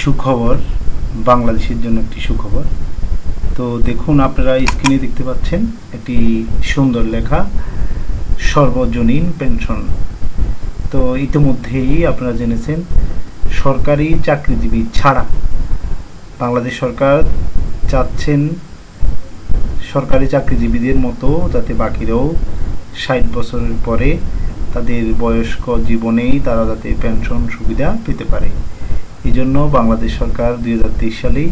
সুখবর, বাংলাদেশের জন্য একটি সুখবর। তো দেখুন, আপনারা স্ক্রিনে দেখতে পাচ্ছেন একটি সুন্দর লেখা, সর্বজনীন পেনশন। তো ইতিমধ্যেই আপনারা জেনেছেন, সরকারি চাকরিজীবী ছাড়া বাংলাদেশ সরকার চাচ্ছেন সরকারি চাকরিজীবীদের মতো যাতে বাকিরাও ৬০ বছরের পরে তাদের বয়স্ক জীবনেই তারা যাতে পেনশন সুবিধা পেতে পারে। এই জন্য বাংলাদেশ সরকার ২০২৩ সালেই,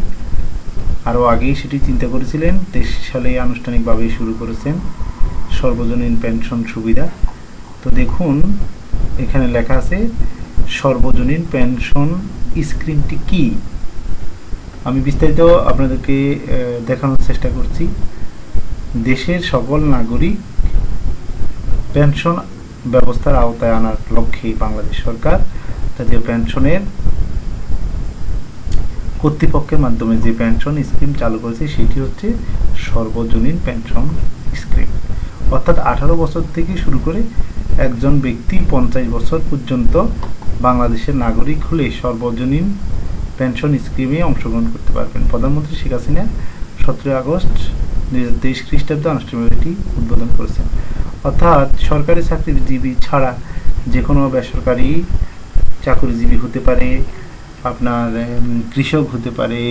আরও আগেই সেটি চিন্তা করেছিলেন, ২৩ সালে আনুষ্ঠানিকভাবে শুরু করেছেন সর্বজনীন পেনশন সুবিধা। তো দেখুন, এখানে লেখা আছে সর্বজনীন পেনশন স্কিমটি কি। আমি বিস্তারিত আপনাদেরকে দেখানোর চেষ্টা করছি। দেশের সকল নাগরিক পেনশন ব্যবস্থার আওতায় আনার লক্ষ্যে বাংলাদেশ সরকার তাদের পেনশনের কর্তৃপক্ষের মাধ্যমে যে পেনশন স্কিম চালু করেছে সেটি হচ্ছে সর্বজনীন পেনশন স্কিম। অর্থাৎ 18 বছর থেকে শুরু করে একজন ব্যক্তি 50 বছর পর্যন্ত বাংলাদেশের নাগরিক হলে সর্বজনীন পেনশন স্কিমে অংশগ্রহণ করতে পারবেন। প্রধানমন্ত্রী শেখ হাসিনা 17 আগস্ট 2023 খ্রিস্টাব্দে আনুষ্ঠানিকভাবে এটি উদ্বোধন করেছেন। অর্থাৎ সরকারি চাকরিজীবী ছাড়া যে কোনো বেসরকারি চাকরিজীবী হতে পারে, আপনার কৃষক হতে পারে,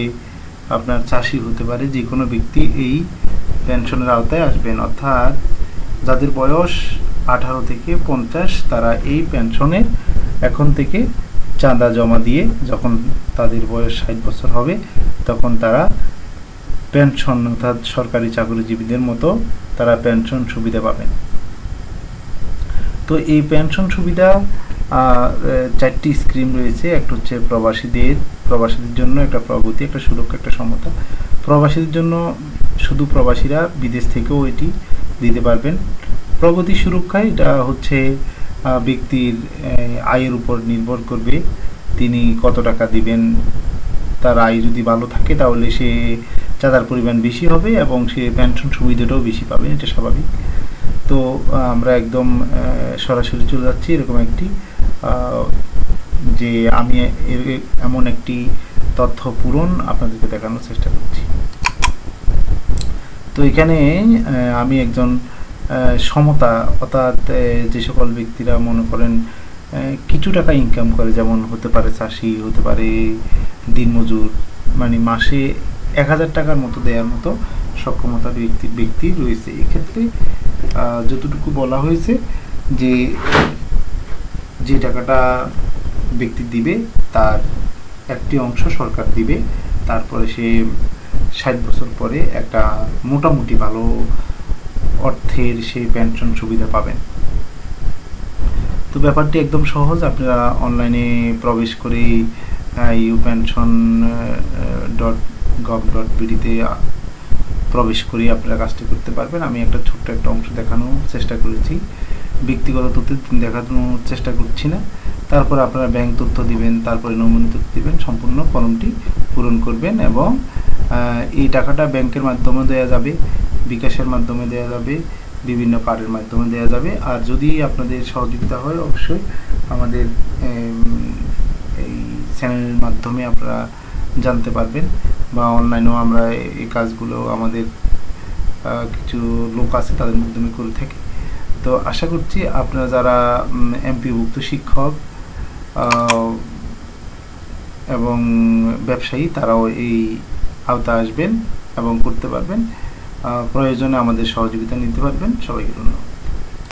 আপনার চাষি হতে পারে, যে কোনো ব্যক্তি এই পেনশনের আওতায় আসবেন। অর্থাৎ যাদের বয়স 18 থেকে 50 তারা এই পেনশনের এখন থেকে চাঁদা জমা দিয়ে যখন তাদের বয়স 60 বছর হবে তখন তারা পেনশন, অর্থাৎ সরকারি চাকরিজীবীদের মতো তারা পেনশন সুবিধা পাবেন। তো এই পেনশন সুবিধা 4টি স্কিম রয়েছে। একটা হচ্ছে প্রবাসীদের জন্য একটা প্রগতি, একটা সুরক্ষা, একটা সমতা। প্রবাসীদের জন্য শুধু প্রবাসীরা, বিদেশ থেকেও এটি দিতে পারবেন। প্রগতি সুরক্ষায় এটা হচ্ছে ব্যক্তির আয়ের উপর নির্ভর করবে, তিনি কত টাকা দিবেন। তার আয় যদি ভালো থাকে তাহলে সে চাঁদার পরিমাণ বেশি হবে এবং সে পেনশন সুবিধাটাও বেশি পাবে, এটা স্বাভাবিক। তো আমরা একদম সরাসরি চলে যাচ্ছি এরকম একটি যে আমি এমন একটি তথ্য পূরণ আপনাদেরকে দেখানোর চেষ্টা করছি। তো এখানে আমি একজন সমতা, অর্থাৎ যে সকল ব্যক্তিরা মনে করেন কিছু টাকা ইনকাম করে, যেমন হতে পারে চাষি, হতে পারে দিনমজুর, মানে মাসে 1000 টাকার মতো দেওয়ার মতো সক্ষমতা ব্যক্তি রয়েছে। এক্ষেত্রে যতটুকু বলা হয়েছে যে টাকাটা ব্যক্তি দিবে তার একটি অংশ সরকার দিবে, তারপরে সে 60 বছর পরে একটা মোটামুটি ভালো অর্থের সেই পেনশন সুবিধা পাবেন। তো ব্যাপারটি একদম সহজ। আপনারা অনলাইনে প্রবেশ করে upension.gov.bd-তে প্রবেশ করে আপনারা কাজটি করতে পারবেন। আমি একটা ছোট্ট একটা অংশ দেখানোর চেষ্টা করেছি, ব্যক্তিগত তথ্য দেখানোর চেষ্টা করছি না। তারপর আপনারা ব্যাংক তথ্য দিবেন, তারপরে নমুনা তথ্য দিবেন, সম্পূর্ণ ফর্মটি পূরণ করবেন এবং এই টাকাটা ব্যাংকের মাধ্যমে দেওয়া যাবে, বিকাশের মাধ্যমে দেওয়া যাবে, বিভিন্ন কার্ডের মাধ্যমে দেওয়া যাবে। আর যদি আপনাদের সহযোগিতা হয় অবশ্যই আমাদের এই চ্যানেলের মাধ্যমে আপনারা জানতে পারবেন, বা অনলাইনেও আমরা এই কাজগুলো আমাদের কিছু লোক আছে তাদের মাধ্যমে করে থাকি। তো আশা করছি আপনারা যারা এমপিভুক্ত শিক্ষক এবং ব্যবসায়ী তারাও এই আওতায় আসবেন এবং করতে পারবেন। প্রয়োজনে আমাদের সহযোগিতা নিতে পারবেন। সবাইকে ধন্যবাদ।